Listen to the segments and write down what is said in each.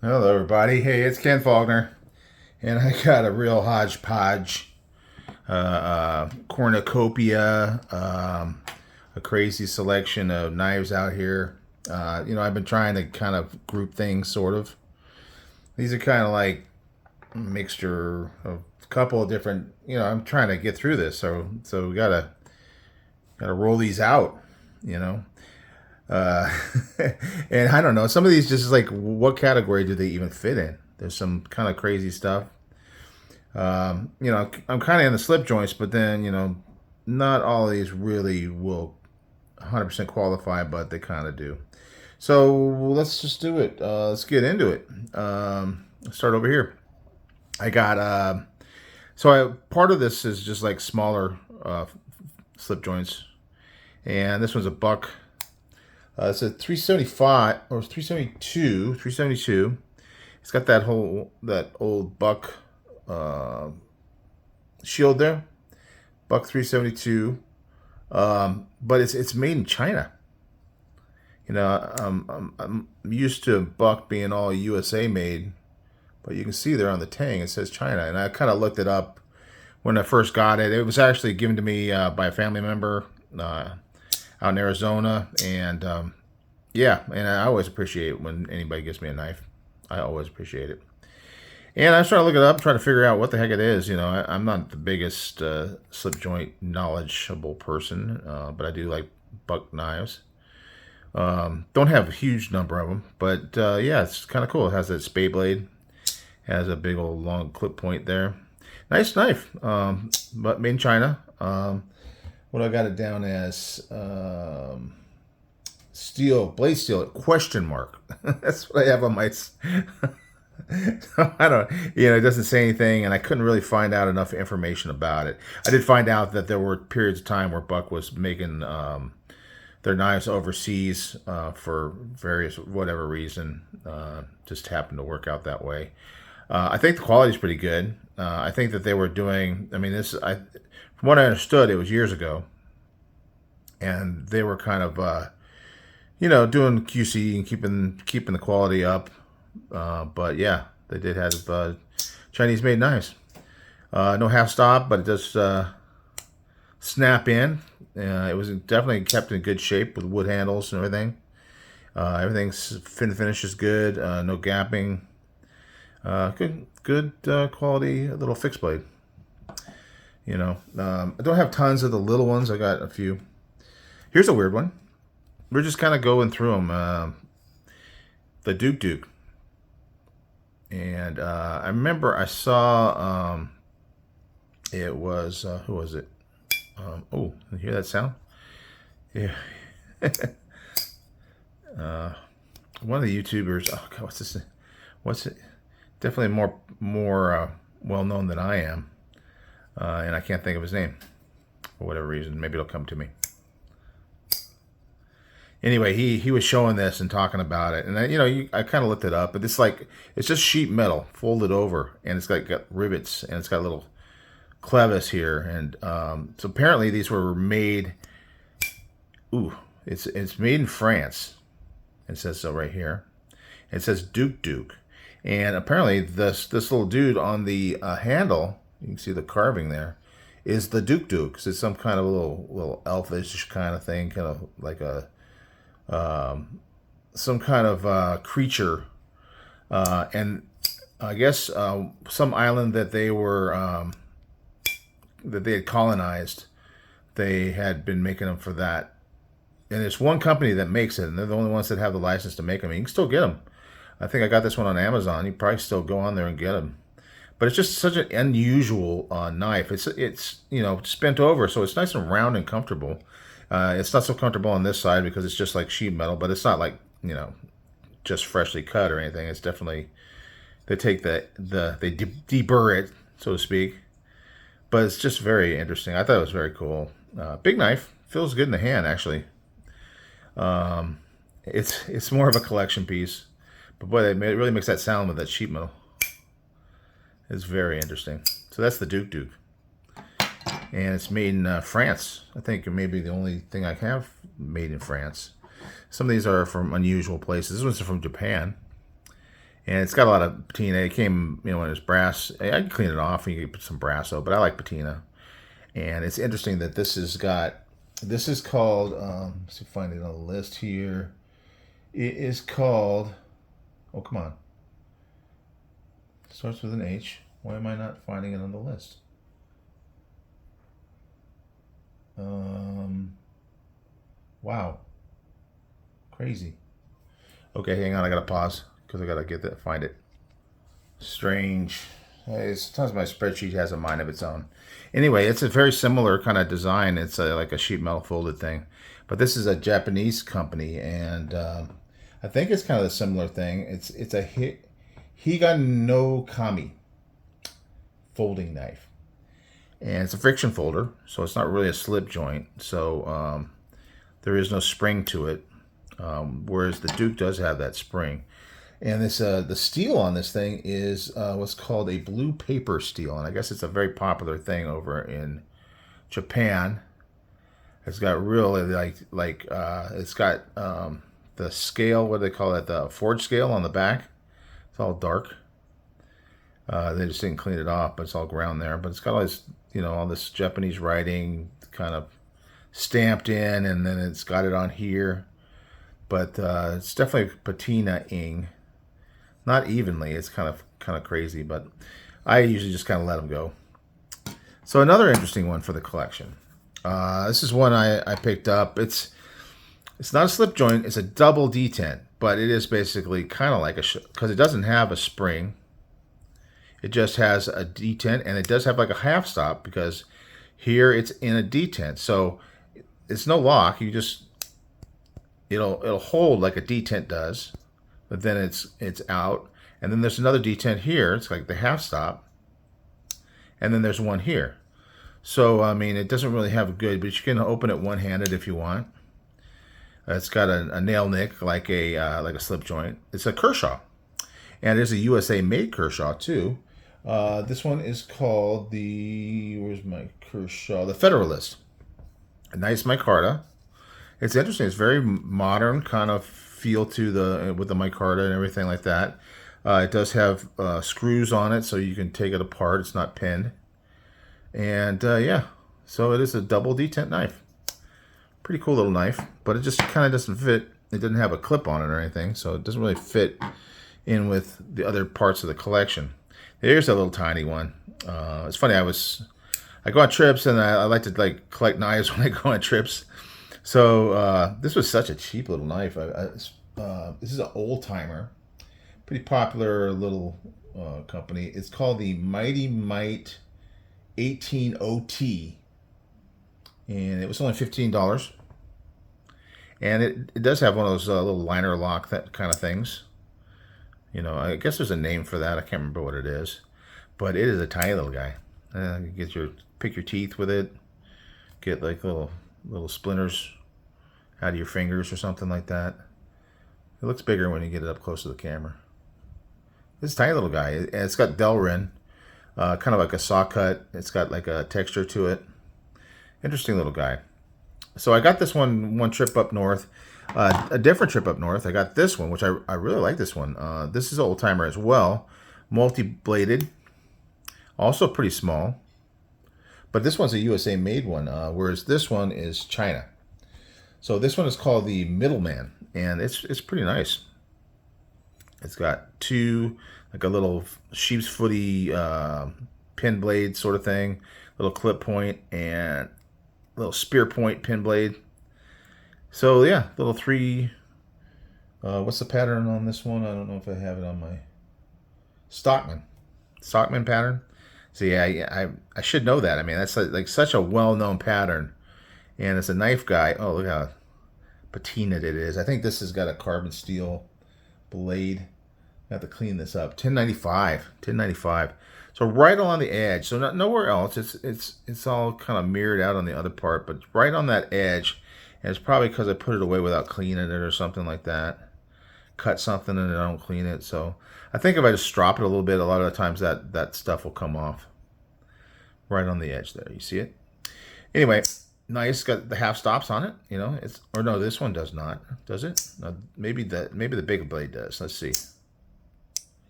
Hello, everybody. Hey, it's Ken Faulkner, and I got a real hodgepodge, cornucopia, a crazy selection of knives out here. I've been trying to kind of group things, sort of. These are kind of like a mixture of a couple of different. I'm trying to get through this, so we gotta roll these out. You know, uh, and I don't know. Some of these just like, what category do they even fit in? There's some kind of crazy stuff. I'm kind of in the slip joints, but then, not all of these really will 100% qualify, but they kind of do. So let's just do it. Let's get into it. Let's start over here. I got, part of this is just like smaller slip joints. And this one's a buck. It's a 375 or 372, 372. It's got that old buck uh, shield there, buck 372. But it's made in China. I'm used to buck being all USA made, but you can see there on the tang it says China, and I kind of looked it up when I first got it. It was actually given to me by a family member out in Arizona, and yeah, and I always appreciate when anybody gives me a knife. I always appreciate it. And I was trying to look it up, trying to figure out what the heck it is. I'm not the biggest slip joint knowledgeable person, but I do like buck knives. Don't have a huge number of them, but yeah, it's kind of cool. It has that spade blade, has a big old long clip point there. Nice knife, but made in China. What I got it down as steel, blade steel, question mark. That's what I have on my. I don't, it doesn't say anything, and I couldn't really find out enough information about it. I did find out that there were periods of time where Buck was making their knives overseas for various whatever reason. Just happened to work out that way. I think the quality is pretty good. I think that they were doing. I mean, from what I understood, it was years ago, and they were kind of, doing QC and keeping the quality up. But yeah, they did have Chinese made knives. No half stop, but it does snap in. It was definitely kept in good shape with wood handles and everything. Everything's finish is good. No gapping. Good quality little fixed blade. I don't have tons of the little ones. I got a few. Here's a weird one. We're just kind of going through them. The Duke. And I remember I saw it was who was it? Oh, you hear that sound? Yeah. One of the YouTubers. Oh God, what's this? What's it? Definitely more well known than I am, and I can't think of his name for whatever reason. Maybe it'll come to me. Anyway, he was showing this and talking about it, and I kind of looked it up, but it's just sheet metal folded over, and it's got rivets, and it's got a little clevis here, and so apparently these were made. Ooh, it's made in France. It says so right here. It says Duke, and apparently this little dude on the handle, you can see the carving there, is the Duke. So it's some kind of little elfish kind of thing, kind of like a some kind of creature, and I guess some island that they had colonized. They had been making them for that, and it's one company that makes it, and they're the only ones that have the license to make them. You can still get them. I think I got this one on Amazon. You probably still go on there and get them. But it's just such an unusual knife. It's bent over, so it's nice and round and comfortable. It's not so comfortable on this side because it's just like sheet metal, but it's not like just freshly cut or anything. It's definitely they take they deburr it, so to speak. But it's just very interesting. I thought it was very cool. Big knife, feels good in the hand actually. It's more of a collection piece, but boy, it really makes that sound with that sheet metal. It's very interesting. So that's the Duke. And it's made in France. I think it may be the only thing I have made in France. Some of these are from unusual places. This one's from Japan. And it's got a lot of patina. It came, you know, when it's brass. I can clean it off and you can put some brass out, but I like patina. And it's interesting that this has got, this is called, let's see, find it on the list here. It is called, oh, come on. It starts with an H. Why am I not finding it on the list? Wow. Crazy. Okay, hang on. I gotta pause because I gotta get that, find it. Strange. Hey, sometimes my spreadsheet has a mind of its own. Anyway, it's a very similar kind of design. It's like a sheet metal folded thing, but this is a Japanese company, and I think it's kind of a similar thing. It's a Higa no Kami folding knife, and it's a friction folder, so it's not really a slip joint. So there is no spring to it, whereas the Duke does have that spring. And this the steel on this thing is what's called a blue paper steel, and I guess it's a very popular thing over in Japan. It's got really it's got the scale, what do they call it, the forge scale on the back. It's all dark. They just didn't clean it off, but it's all ground there. But it's got all this, you know, all this Japanese writing kind of stamped in, and then it's got it on here. But it's definitely patina-ing. Not evenly. It's kind of crazy, but I usually just kind of let them go. So another interesting one for the collection. This is one I picked up. It's not a slip joint. It's a double detent, but it is basically kind of like because it doesn't have a spring. It just has a detent, and it does have like a half stop because here it's in a detent. So it's no lock. You just it'll hold like a detent does, but then it's out. And then there's another detent here. It's like the half stop. And then there's one here. So, I mean, it doesn't really have a good, but you can open it one-handed if you want. It's got a nail nick like a slip joint. It's a Kershaw. And it is a USA-made Kershaw, too. This one is called where's my Kershaw? The Federalist. A nice micarta. It's interesting. It's very modern kind of feel to with the micarta and everything like that. It does have screws on it, so you can take it apart. It's not pinned. And yeah, so it is a double detent knife. Pretty cool little knife, but it just kind of doesn't fit. It doesn't have a clip on it or anything, so it doesn't really fit in with the other parts of the collection. Here's a little tiny one. It's funny. I go on trips, and I like to collect knives when I go on trips. So this was such a cheap little knife. This is an old timer, pretty popular little company. It's called the Mighty Mite 18OT, and it was only $15. And it does have one of those little liner lock that kind of things. You know, I guess there's a name for that. I can't remember what it is, but it is a tiny little guy. Pick your teeth with it. Get like little splinters out of your fingers or something like that. It looks bigger when you get it up close to the camera. This tiny little guy. It's got Delrin, kind of like a saw cut. It's got like a texture to it. Interesting little guy. So I got this one trip up north. A different trip up north. I got this one, which I really like this one. This is an old timer as well. Multi-bladed. Also pretty small. But this one's a USA made one, whereas this one is China. So this one is called the Middleman, and it's pretty nice. It's got like a little sheep's footy pin blade sort of thing, little clip point, and little spear point pin blade. So yeah, little three. What's the pattern on this one? I don't know if I have it on my Stockman pattern. So yeah, I should know that. I mean, that's like such a well-known pattern, and it's a knife guy. Oh, look how patinaed it is. I think this has got a carbon steel blade. I have to clean this up. 1095. So right along the edge. So nowhere else. It's all kind of mirrored out on the other part, but right on that edge. And it's probably because I put it away without cleaning it or something like that. Cut something and I don't clean it. So I think if I just drop it a little bit, a lot of the times that stuff will come off. Right on the edge there. You see it? Anyway, nice. Got the half stops on it. You know, or no, this one does not. Does it? No, maybe the big blade does. Let's see.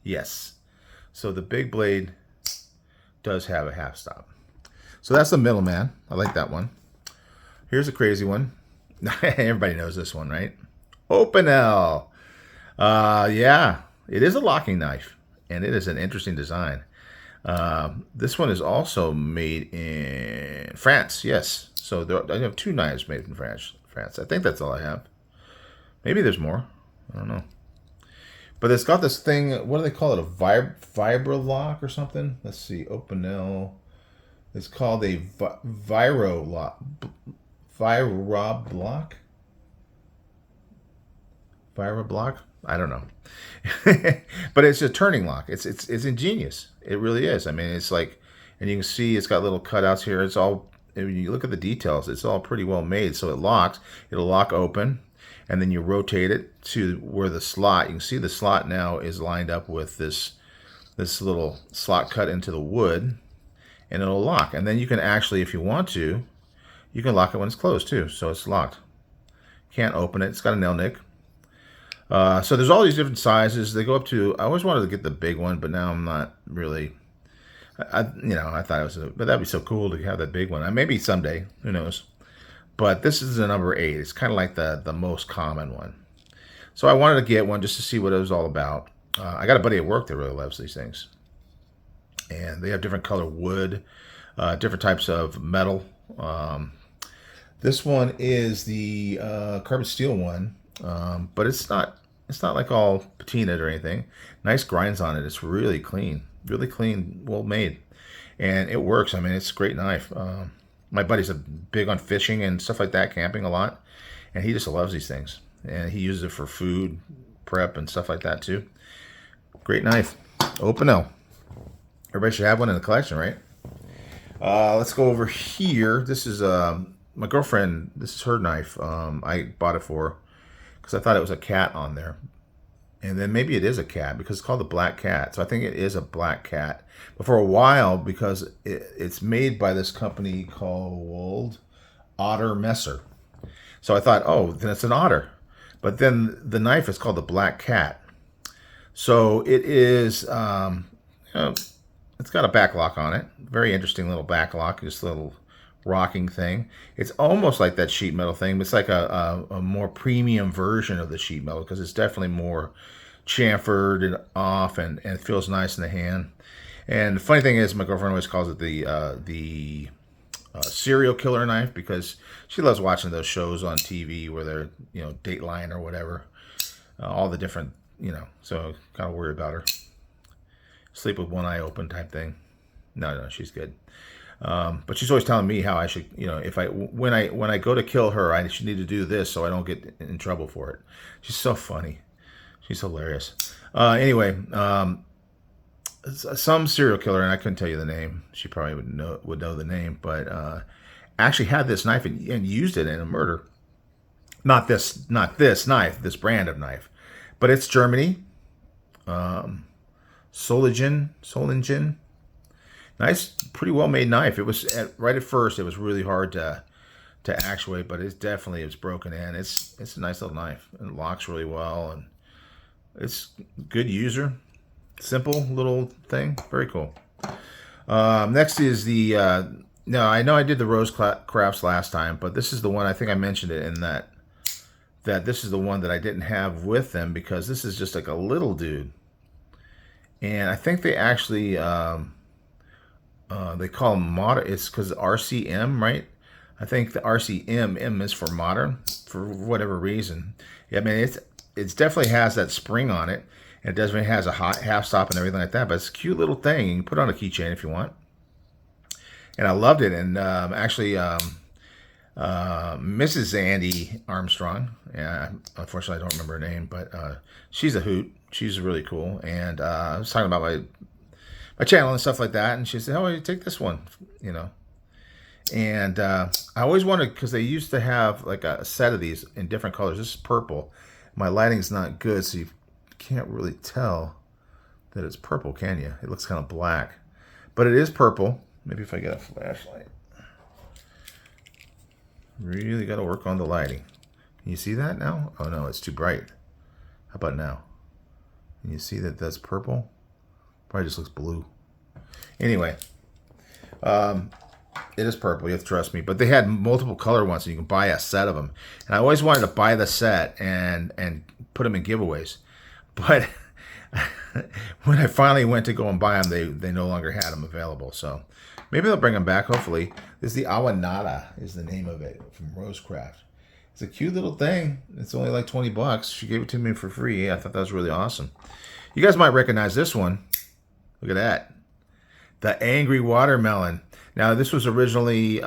Yes. So the big blade does have a half stop. So that's the middleman. I like that one. Here's a crazy one. Everybody knows this one, right? Open L. Yeah, it is a locking knife, and it is an interesting design. This one is also made in France. Yes, so I have 2 knives made in France. I think that's all I have. Maybe there's more. I don't know. But it's got this thing. What do they call it? A vibra lock or something? Let's see. Open L. It's called a viro lock. Vira block. Vira block. I don't know. But it's a turning lock. It's ingenious. It really is. I mean, it's like, and you can see it's got little cutouts here. It's all, when you look at the details, it's all pretty well made. So it locks. It'll lock open, and then you rotate it to where the slot. You can see the slot now is lined up with this little slot cut into the wood, and it'll lock. And then you can actually, if you want to, you can lock it when it's closed too. So it's locked. Can't open it. It's got a nail nick. So there's all these different sizes. They go up to, I always wanted to get the big one, but now I'm not really, I thought it was, but that'd be so cool to have that big one. Maybe someday, who knows. But this is the number 8. It's kind of like the most common one. So I wanted to get one just to see what it was all about. I got a buddy at work that really loves these things. And they have different color wood, different types of metal. This one is the carbon steel one, but it's not like all patinaed or anything. Nice grinds on it. It's really clean, well made, and it works. I mean, it's a great knife. My buddy's big on fishing and stuff like that, camping a lot, and he just loves these things. And he uses it for food prep and stuff like that too. Great knife. Open L. Everybody should have one in the collection, right? Let's go over here. This is my girlfriend. This is her knife. I bought it for her because I thought it was a cat on there. And then maybe it is a cat because it's called the Black Cat. So I think it is a black cat. But for a while, because it's made by this company called Otter Messer. So I thought, oh, then it's an otter. But then the knife is called the Black Cat. So it is, it's got a back lock on it. Very interesting little back lock, this little rocking thing. It's almost like that sheet metal thing, but it's like a more premium version of the sheet metal because it's definitely more chamfered and off, and it feels nice in the hand. And the funny thing is, my girlfriend always calls it the serial killer knife because she loves watching those shows on TV where they're, Dateline or whatever, all the different, so kind of worry about her. Sleep with one eye open type thing. No, she's good. But she's always telling me how I should, when I go to kill her, I should need to do this so I don't get in trouble for it. She's so funny. She's hilarious. Anyway, some serial killer, and I couldn't tell you the name. She probably would know the name, but actually had this knife and used it in a murder. Not this knife, this brand of knife, but it's Germany. Solingen. Nice, pretty well made knife. It was right at first. It was really hard to actuate, but it's broken in. It's a nice little knife. It locks really well, and it's good user. Simple little thing. Very cool. Next is the. No, I know I did the rose crafts last time, but this is the one. I think I mentioned it in that this is the one that I didn't have with them because this is just like a little dude. And I think they actually they call them modern. It's because RCM, right? I think the RCM is for modern for whatever reason. I mean, it's definitely has that spring on it, and it definitely has a half stop and everything like that. But it's a cute little thing. You can put it on a keychain if you want. And I loved it. And actually, Mrs. Andy Armstrong. Yeah, unfortunately, I don't remember her name, but she's a hoot. She's really cool. And I was talking about my channel and stuff like that, and she said, "Oh, you take this one," And I always wanted, because they used to have like a set of these in different colors. This is purple. My lighting's not good, so you can't really tell that it's purple, can you? It looks kind of black, but it is purple. Maybe if I get a flashlight. Really got to work on the lighting. Can you see that now? Oh no, it's too bright. How about now? Can you see that that's purple? Probably just looks blue. Anyway, it is purple. You have to trust me. But they had multiple color ones, and you can buy a set of them. And I always wanted to buy the set and put them in giveaways. But when I finally went to go and buy them, they no longer had them available. So maybe they'll bring them back. Hopefully, this is the Awanada is the name of it from Rosecraft. It's a cute little thing. It's only like $20. She gave it to me for free. I thought that was really awesome. You guys might recognize this one. Look at that. The Angry Watermelon. Now, this was originally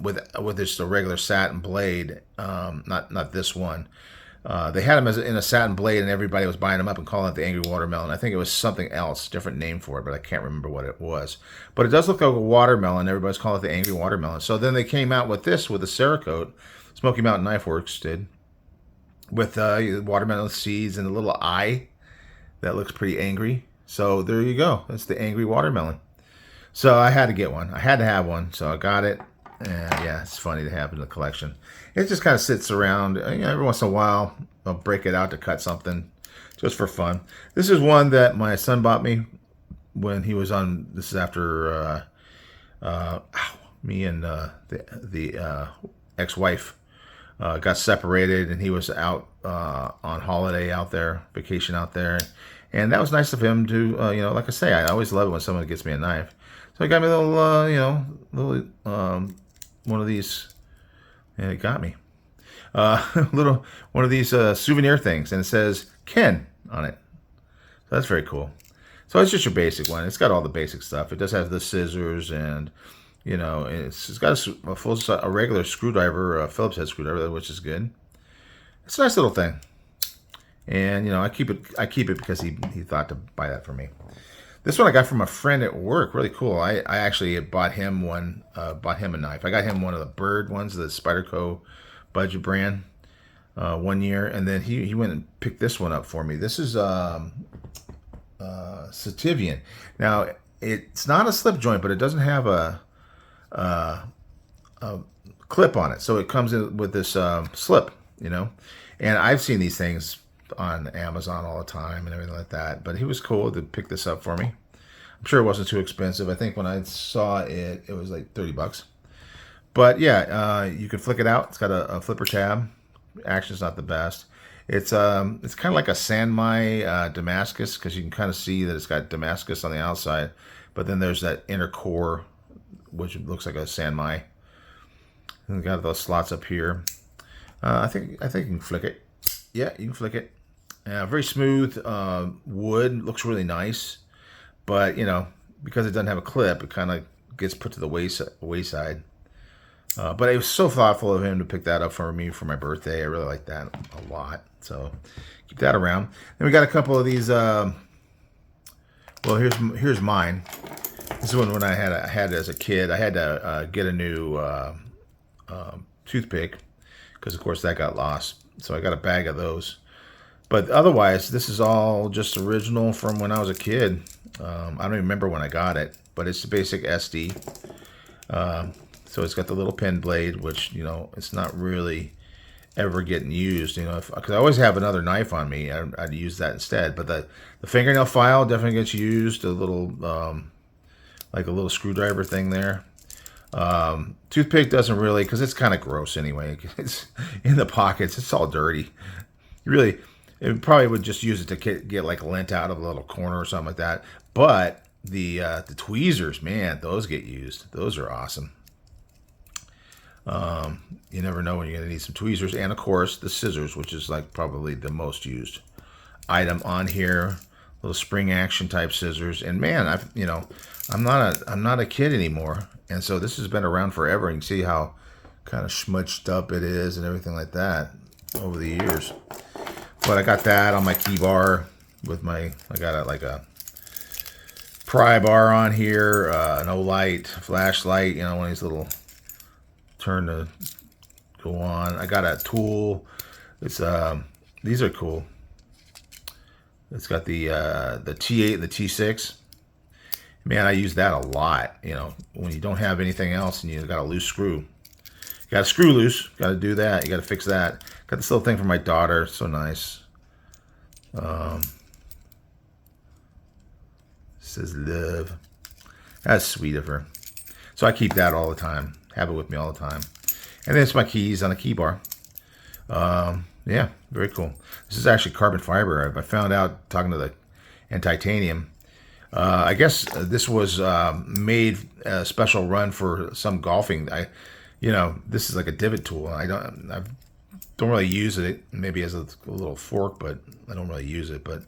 with just a regular satin blade, not this one. They had them in a satin blade, and everybody was buying them up and calling it the Angry Watermelon. I think it was something else, different name for it, but I can't remember what it was. But it does look like a watermelon. Everybody's calling it the Angry Watermelon. So then they came out with this with the Cerakote. Smoky Mountain Knife Works did, with watermelon seeds and a little eye that looks pretty angry. So there you go. That's the Angry Watermelon. So I had to get one. I had to have one, so I got it. And yeah, it's funny to have in the collection. It just kind of sits around. Every once in a while, I'll break it out to cut something, just for fun. This is one that my son bought me when he was on. This is after me and the ex-wife got separated, and he was out on holiday out there, vacation out there. And that was nice of him to, like I say, I always love it when someone gets me a knife. So he got me a little, one of these, and it got me. Little one of these souvenir things, and it says Ken on it. So that's very cool. So it's just your basic one. It's got all the basic stuff. It does have the scissors, and it's got a regular screwdriver, a Phillips head screwdriver, which is good. It's a nice little thing. And I keep it because he thought to buy that for me. This one I got from a friend at work. Really cool. I actually had bought him a knife. I got him one of the Bird ones, the Spyderco budget brand, one year, and then he went and picked this one up for me. This is Sativian. Now it's not a slip joint, but it doesn't have a clip on it, so it comes in with this slip, And I've seen these things on Amazon all the time and everything like that, but he was cool to pick this up for me. I'm sure it wasn't too expensive. I think when I saw it, it was like $30. But yeah, you can flick it out. It's got a flipper tab. Action's not the best. It's kind of like a Sanmai Damascus, because you can kind of see that it's got Damascus on the outside, but then there's that inner core, which looks like a Sanmai. And got those slots up here. I think you can flick it. Yeah, you can flick it. Very smooth wood. Looks really nice. But, because it doesn't have a clip, it kind of gets put to the wayside. But it was so thoughtful of him to pick that up for me for my birthday. I really like that a lot. So keep that around. Then we got a couple of these. Well, here's mine. This is one when I had it as a kid. I had to get a new toothpick because, of course, that got lost. So I got a bag of those. But otherwise, this is all just original from when I was a kid. I don't even remember when I got it, but it's the basic SD. So it's got the little pen blade, which, it's not really ever getting used, because I always have another knife on me. I'd use that instead. But the fingernail file definitely gets used, a little, like a little screwdriver thing there. Toothpick doesn't really, because it's kind of gross anyway. It's in the pockets. It's all dirty. It probably would just use it to get like lint out of a little corner or something like that. But the tweezers, man, those get used. Those are awesome. You never know when you're going to need some tweezers. And, of course, the scissors, which is like probably the most used item on here. Little spring action type scissors. And, man, I'm not a kid anymore. And so this has been around forever. You can see how kind of smudged up it is and everything like that over the years. But I got that on my key bar with I got a pry bar on here, an Olight flashlight, one of these little turn to go on. I got a tool. It's these are cool. It's got the T8 and the T6. Man, I use that a lot. When you don't have anything else and you got a loose screw. You got a screw loose. Got to do that. You got to fix that. Got this little thing for my daughter. So nice. says love. That's sweet of her. So I keep that all the time. Have it with me all the time. And then it's my keys on a key bar. Yeah, very cool. This is actually carbon fiber. I found out talking to the and titanium. I guess this was made a special run for some golfing. This is like a divot tool. I don't really use it. Maybe as a little fork, but I don't really use it. But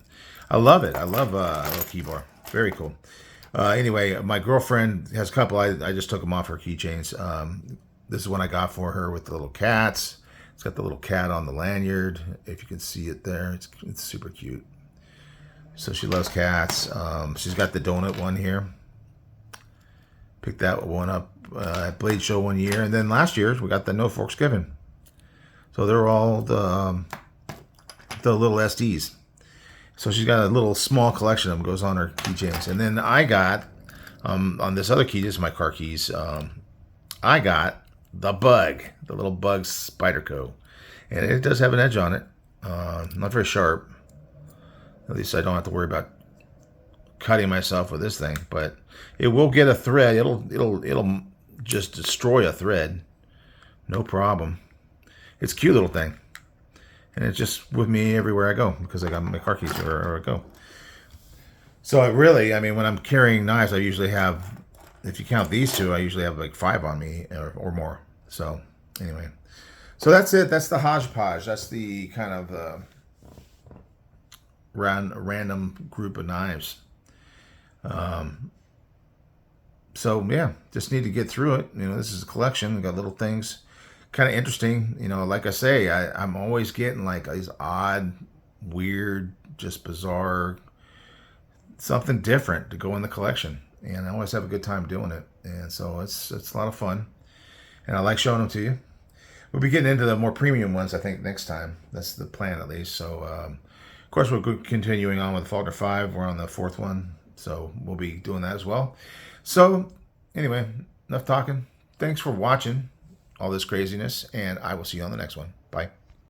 I love it. I love a little key bar. Very cool. Anyway, my girlfriend has a couple. I just took them off her keychains. This is one I got for her with the little cats. It's got the little cat on the lanyard. If you can see it there, it's super cute. So she loves cats. She's got the donut one here. Picked that one up at Blade Show one year. And then last year, we got the No Forks Given. So they're all the little SDs. So she's got a little small collection of them. Goes on her keychains. And then I got, on this other key, this is my car keys. I got the Bug, the little Bug Spyderco. And it does have an edge on it. Not very sharp. At least I don't have to worry about cutting myself with this thing. But it will get a thread. It'll just destroy a thread. No problem. It's a cute little thing. And it's just with me everywhere I go because I got my car keys wherever I go. So when I'm carrying knives, I usually have, if you count these two, I usually have like 5 on me or more. So anyway, so that's it. That's the hodgepodge. That's the kind of random group of knives. So yeah, just need to get through it. This is a collection. We got little things, kind of interesting. Like I say, I'm always getting like these odd, weird, just bizarre, something different to go in the collection. And I always have a good time doing it. And so it's a lot of fun. And I like showing them to you. We'll be getting into the more premium ones, I think, next time. That's the plan, at least. So, of course, we're continuing on with Faulkner 5. We're on the 4th one. So we'll be doing that as well. So, anyway, enough talking. Thanks for watching all this craziness. And I will see you on the next one. Bye.